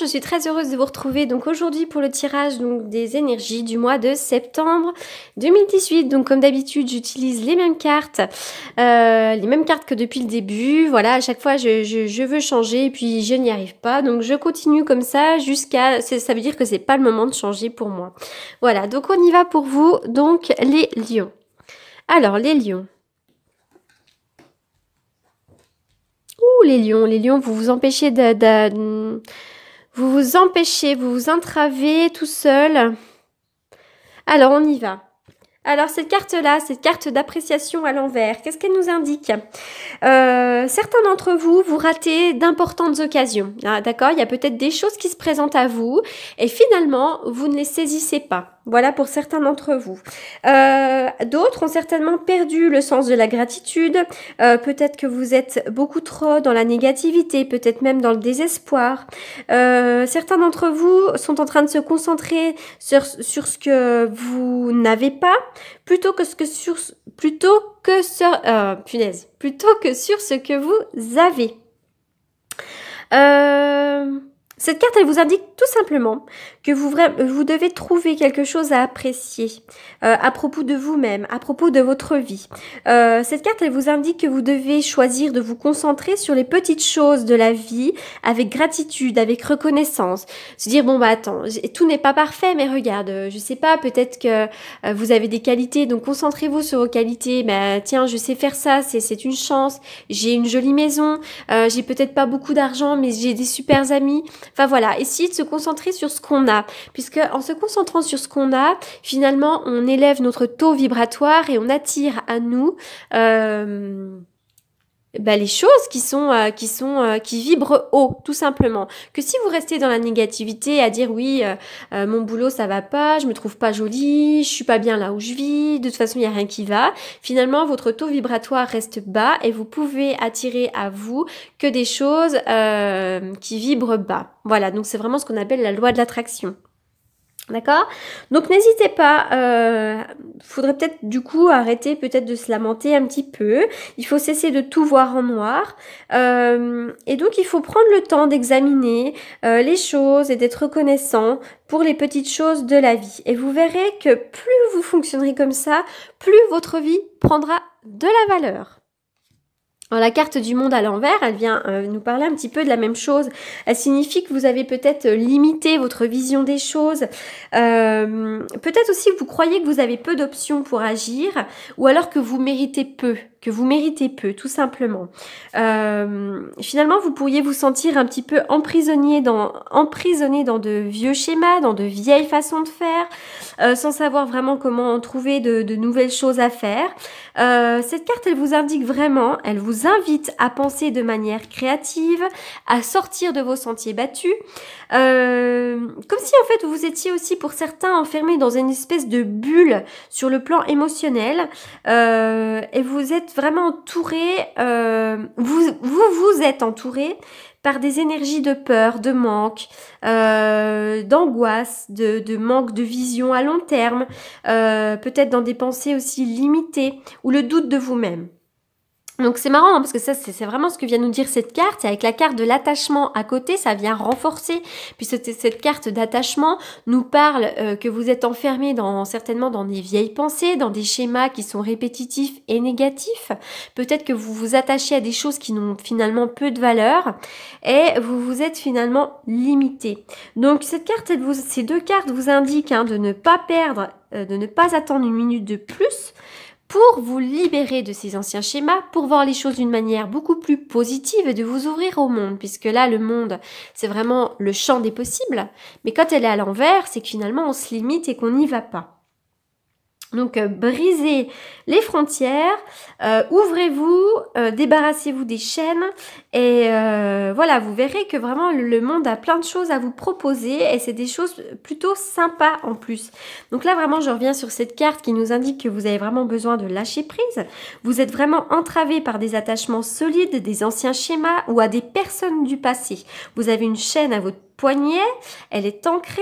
Je suis très heureuse de vous retrouver donc aujourd'hui pour le tirage donc, des énergies du mois de septembre 2018. Donc comme d'habitude, j'utilise les mêmes cartes que depuis le début. Voilà, à chaque fois je veux changer et puis je n'y arrive pas. Donc je continue comme ça jusqu'à... Ça veut dire que c'est pas le moment de changer pour moi. Voilà, donc on y va pour vous. Donc les lions. Alors les lions. Ouh les lions, vous vous empêchez vous vous entravez tout seul. Alors, on y va. Alors, cette carte-là, cette carte d'appréciation à l'envers, qu'est-ce qu'elle nous indique? Certains d'entre vous, vous ratez d'importantes occasions. Ah, d'accord? Il y a peut-être des choses qui se présentent à vous et finalement, vous ne les saisissez pas. Voilà pour certains d'entre vous. D'autres ont certainement perdu le sens de la gratitude. Peut-être que vous êtes beaucoup trop dans la négativité, peut-être même dans le désespoir. Certains d'entre vous sont en train de se concentrer sur ce que vous n'avez pas, plutôt que sur ce que vous avez. Cette carte, elle vous indique tout simplement que vous devez trouver quelque chose à apprécier à propos de vous-même, à propos de votre vie. Cette carte, elle vous indique que vous devez choisir de vous concentrer sur les petites choses de la vie avec gratitude, avec reconnaissance. Se dire, bon bah attends, tout n'est pas parfait, mais regarde, je sais pas, peut-être que vous avez des qualités, donc concentrez-vous sur vos qualités. Bah tiens, je sais faire ça, c'est une chance. J'ai une jolie maison, j'ai peut-être pas beaucoup d'argent, mais j'ai des super amis. Enfin voilà, essayez de se concentrer sur ce qu'on a, puisque en se concentrant sur ce qu'on a, finalement, on élève notre taux vibratoire et on attire à nous les choses qui vibrent haut, tout simplement. Que si vous restez dans la négativité à dire oui, mon boulot ça va pas, je me trouve pas jolie, je suis pas bien là où je vis, de toute façon il y a rien qui va. Finalement, votre taux vibratoire reste bas et vous pouvez attirer à vous que des choses qui vibrent bas. Voilà, donc c'est vraiment ce qu'on appelle la loi de l'attraction. D'accord? Donc n'hésitez pas, faudrait peut-être du coup arrêter peut-être de se lamenter un petit peu. Il faut cesser de tout voir en noir. Et donc il faut prendre le temps d'examiner les choses et d'être reconnaissant pour les petites choses de la vie. Et vous verrez que plus vous fonctionnerez comme ça, plus votre vie prendra de la valeur. Alors, la carte du monde à l'envers, elle vient nous parler un petit peu de la même chose. Elle signifie que vous avez peut-être limité votre vision des choses. Peut-être aussi que vous croyez que vous avez peu d'options pour agir, ou alors que vous méritez peu, tout simplement. Finalement, vous pourriez vous sentir un petit peu emprisonné dans de vieux schémas, dans de vieilles façons de faire, sans savoir vraiment comment trouver de nouvelles choses à faire. Cette carte, elle vous indique vraiment, elle vous invite à penser de manière créative, à sortir de vos sentiers battus, comme si en fait vous étiez aussi pour certains enfermés dans une espèce de bulle sur le plan émotionnel, et vous êtes vraiment entouré, vous êtes entouré par des énergies de peur, de manque, d'angoisse, de manque de vision à long terme, peut-être dans des pensées aussi limitées ou le doute de vous-même. Donc c'est marrant hein, parce que ça c'est vraiment ce que vient nous dire cette carte, et avec la carte de l'attachement à côté, ça vient renforcer, puisque cette carte d'attachement nous parle que vous êtes enfermé certainement dans des vieilles pensées, dans des schémas qui sont répétitifs et négatifs. Peut-être que vous vous attachez à des choses qui n'ont finalement peu de valeur et vous vous êtes finalement limité. Donc cette carte, ces deux cartes vous indiquent hein, de ne pas perdre, de ne pas attendre une minute de plus, pour vous libérer de ces anciens schémas, pour voir les choses d'une manière beaucoup plus positive et de vous ouvrir au monde, puisque là, le monde, c'est vraiment le champ des possibles. Mais quand elle est à l'envers, c'est que finalement, on se limite et qu'on n'y va pas. Donc, brisez les frontières, ouvrez-vous, débarrassez-vous des chaînes et voilà, vous verrez que vraiment le monde a plein de choses à vous proposer et c'est des choses plutôt sympas en plus. Donc là, vraiment, je reviens sur cette carte qui nous indique que vous avez vraiment besoin de lâcher prise. Vous êtes vraiment entravé par des attachements solides, des anciens schémas ou à des personnes du passé. Vous avez une chaîne à votre poignet, elle est ancrée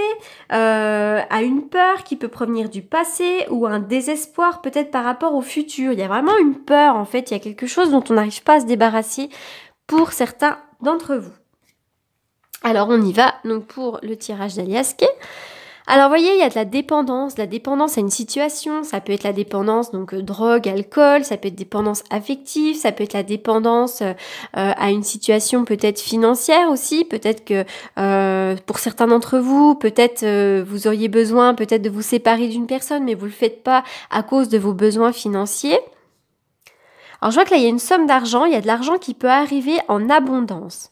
à une peur qui peut provenir du passé ou un désespoir peut-être par rapport au futur. Il y a vraiment une peur en fait, il y a quelque chose dont on n'arrive pas à se débarrasser pour certains d'entre vous. Alors on y va donc pour le tirage d'Aliaské. Alors, vous voyez, il y a de la dépendance à une situation. Ça peut être la dépendance, donc drogue, alcool. Ça peut être dépendance affective. Ça peut être la dépendance à une situation peut-être financière aussi. Peut-être que pour certains d'entre vous, peut-être vous auriez besoin peut-être de vous séparer d'une personne, mais vous le faites pas à cause de vos besoins financiers. Alors, je vois que là, il y a une somme d'argent. Il y a de l'argent qui peut arriver en abondance.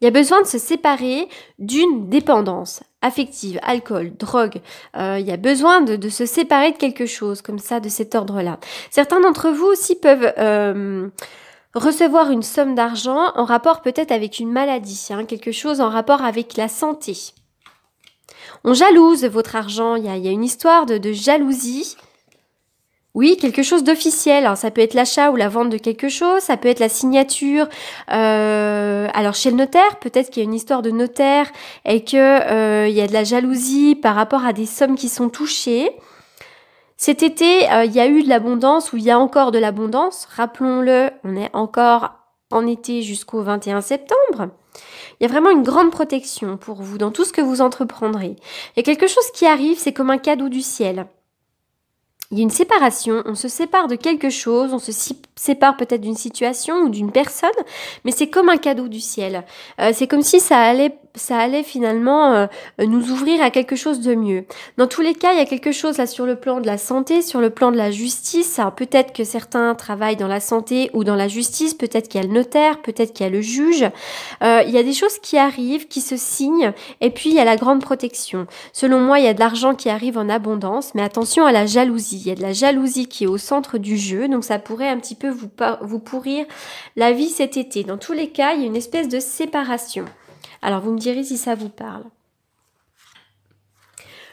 Il y a besoin de se séparer d'une dépendance affective, alcool, drogue. Il y a besoin de se séparer de quelque chose comme ça, de cet ordre-là. Certains d'entre vous aussi peuvent recevoir une somme d'argent en rapport peut-être avec une maladie, hein, quelque chose en rapport avec la santé. On jalouse votre argent, il y a une histoire de jalousie. Oui, quelque chose d'officiel. Alors, ça peut être l'achat ou la vente de quelque chose, ça peut être la signature. Alors, chez le notaire, peut-être qu'il y a une histoire de notaire et que il y a de la jalousie par rapport à des sommes qui sont touchées. Cet été, il y a eu de l'abondance ou il y a encore de l'abondance. Rappelons-le, on est encore en été jusqu'au 21 septembre. Il y a vraiment une grande protection pour vous dans tout ce que vous entreprendrez. Il y a quelque chose qui arrive, c'est comme un cadeau du ciel. Il y a une séparation, on se sépare de quelque chose, on se sépare peut-être d'une situation ou d'une personne, mais c'est comme un cadeau du ciel. C'est comme si ça allait finalement nous ouvrir à quelque chose de mieux. Dans tous les cas, il y a quelque chose là sur le plan de la santé, sur le plan de la justice. Alors peut-être que certains travaillent dans la santé ou dans la justice, peut-être qu'il y a le notaire, peut-être qu'il y a le juge. Il y a des choses qui arrivent, qui se signent, et puis il y a la grande protection. Selon moi, il y a de l'argent qui arrive en abondance, mais attention à la jalousie. Il y a de la jalousie qui est au centre du jeu, donc ça pourrait un petit peu vous pourrir la vie cet été. Dans tous les cas, il y a une espèce de séparation. Alors, vous me direz si ça vous parle.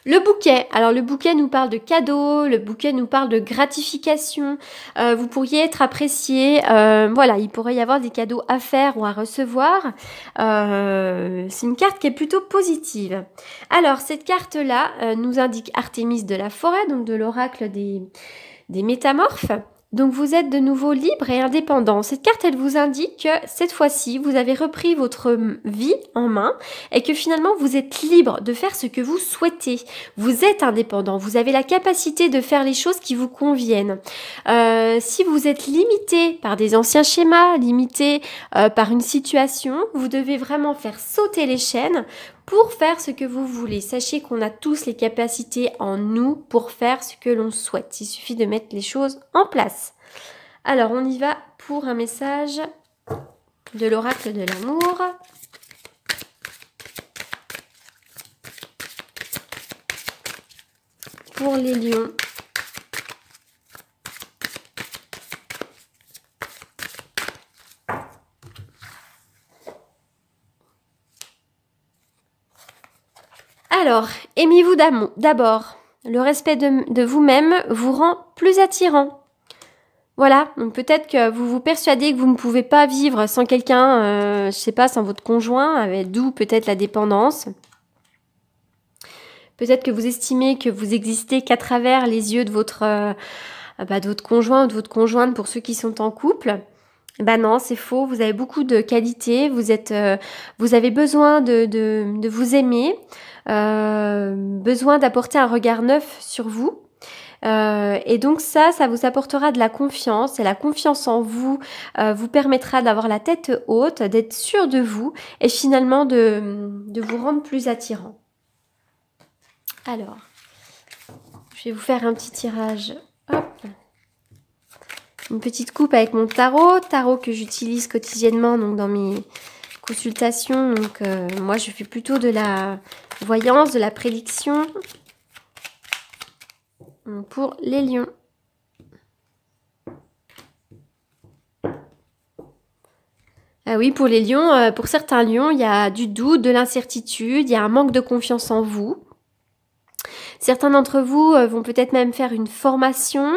Le bouquet. Alors, le bouquet nous parle de cadeaux, le bouquet nous parle de gratification. Vous pourriez être apprécié. Voilà, il pourrait y avoir des cadeaux à faire ou à recevoir. C'est une carte qui est plutôt positive. Alors, cette carte-là nous indique Artémis de la forêt, donc de l'oracle des métamorphes. Donc vous êtes de nouveau libre et indépendant. Cette carte, elle vous indique que cette fois-ci, vous avez repris votre vie en main et que finalement, vous êtes libre de faire ce que vous souhaitez. Vous êtes indépendant, vous avez la capacité de faire les choses qui vous conviennent. Si vous êtes limité par des anciens schémas, limité par une situation, vous devez vraiment faire sauter les chaînes pour faire ce que vous voulez. Sachez qu'on a tous les capacités en nous pour faire ce que l'on souhaite. Il suffit de mettre les choses en place. Alors, on y va pour un message de l'oracle de l'amour. Pour les lions. Alors, aimez-vous d'abord. Le respect de vous-même vous rend plus attirant. Voilà, donc peut-être que vous vous persuadez que vous ne pouvez pas vivre sans quelqu'un, je sais pas, sans votre conjoint, d'où peut-être la dépendance. Peut-être que vous estimez que vous existez qu'à travers les yeux de votre conjoint ou de votre conjointe pour ceux qui sont en couple. Ben non, c'est faux. Vous avez beaucoup de qualités. Vous avez besoin de vous aimer, besoin d'apporter un regard neuf sur vous. Et donc ça vous apportera de la confiance. Et la confiance en vous vous permettra d'avoir la tête haute, d'être sûr de vous et finalement de vous rendre plus attirant. Alors, je vais vous faire un petit tirage. Hop. Une petite coupe avec mon tarot que j'utilise quotidiennement donc dans mes consultations. Donc moi je fais plutôt de la voyance, de la prédiction pour les lions. Ah oui, pour les lions, pour certains lions, il y a du doute, de l'incertitude, il y a un manque de confiance en vous. Certains d'entre vous vont peut-être même faire une formation,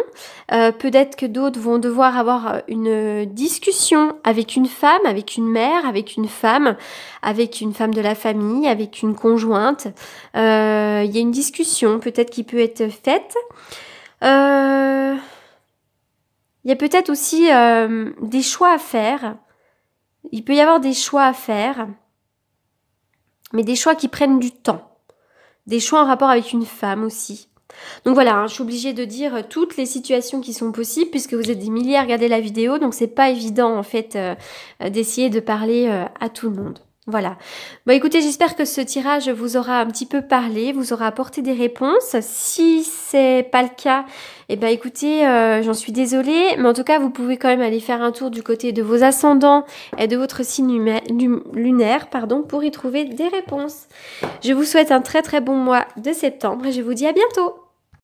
peut-être que d'autres vont devoir avoir une discussion avec une femme, avec une mère, avec une femme de la famille, avec une conjointe. Il y a une discussion peut-être qui peut être faite. Il y a peut-être aussi des choix à faire. Il peut y avoir des choix à faire, mais des choix qui prennent du temps. Des choix en rapport avec une femme aussi. Donc voilà, hein, je suis obligée de dire toutes les situations qui sont possibles puisque vous êtes des milliers à regarder la vidéo, donc c'est pas évident en fait d'essayer de parler à tout le monde. Voilà. Bon écoutez, j'espère que ce tirage vous aura un petit peu parlé, vous aura apporté des réponses. Si c'est pas le cas, eh ben écoutez, j'en suis désolée, mais en tout cas vous pouvez quand même aller faire un tour du côté de vos ascendants et de votre signe lunaire, pardon, pour y trouver des réponses. Je vous souhaite un très très bon mois de septembre et je vous dis à bientôt.